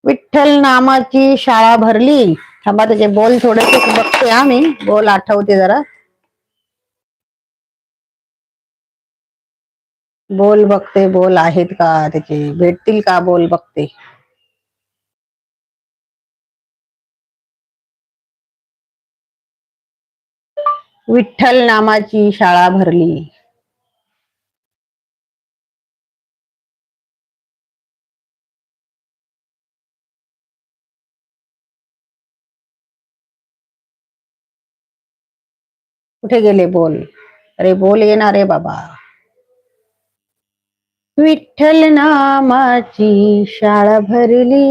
विठ्ठल नामाची शाळा भरली. थांबा त्याचे बोल थोडेसे बघते आम्ही बोल आठवते जरा. बोल बघते बोल आहेत का त्याचे भेटतील का बोल बघते. विठ्ठल नामाची शाळा भरली. कुठे गेले बोल. अरे बोल येणार रे बाबा. विठ्ठल नामाची शाळा भरली.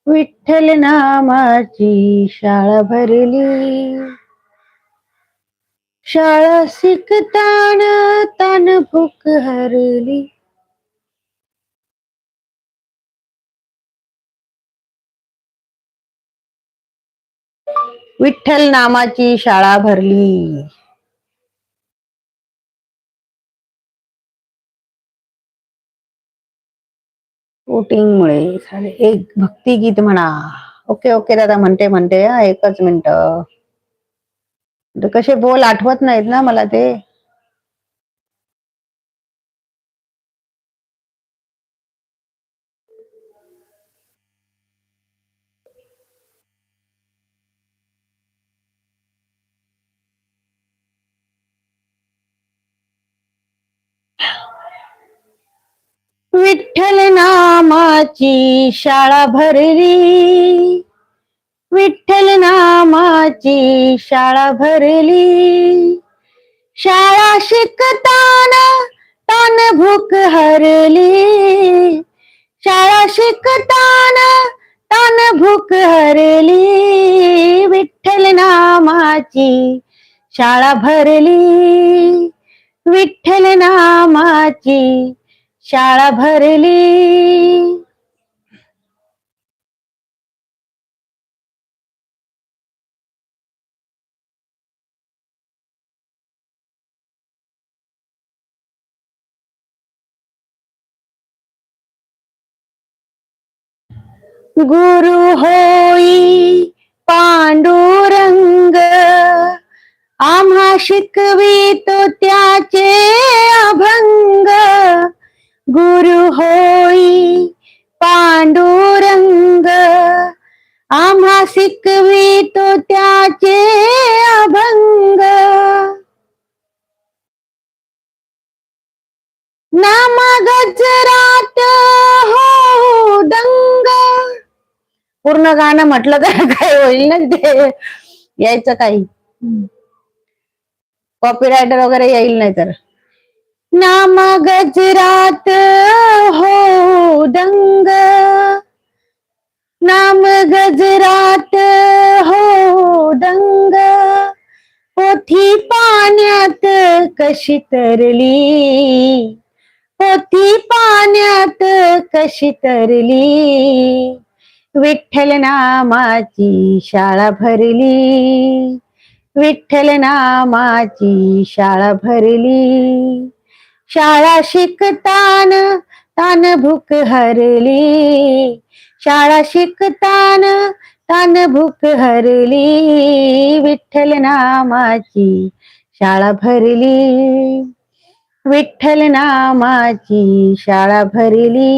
विठ्ठल नामाची शाळा भरली. शाळा शिकताना तान भूक हरली. विठ्ठल नामाची शाळा भरली. वोटिंग मुळे झाले. एक भक्तिगीत म्हणा. ओके ओके दादा म्हणते म्हणते हा एकच मिनिट. कसे बोल आठवत नाहीत ना मला ते. विठ्ठल नामाची शाळा भरली. विठ्ठल नामाची शाळा भरली. शाळा शिकताना तान भूक हरली. शाळा शिकताना तान भूक हरली. विठ्ठल नामाची शाळा भरली. विठ्ठल नामाची शाळा भरली. गुरु होई पांडुरंग आम्हा शिकवितो त्याचे अभंग. गुरु होई पांडुरंग आम्हा शिकवितो त्याचे अभंग. नामा गजरात हो दंग. पूर्ण गाणं म्हटलं तर काय होईल ना ते यायचं काही कॉपीरायटर वगैरे येईल नाही तर. नामा गजरात हो दंग. नाम गजरात हो दंग. पोथी पाण्यात कशी तरली. पोथी पाण्यात कशी तरली. विठ्ठल नामाची शाळा भरली. विठ्ठल नामाची शाळा भरली. शाळा शिकताना तान भूक हरली. शाळा शिकताना तान भूक हरली. विठ्ठल नामाची शाळा भरली. विठ्ठल नामाची शाळा भरली.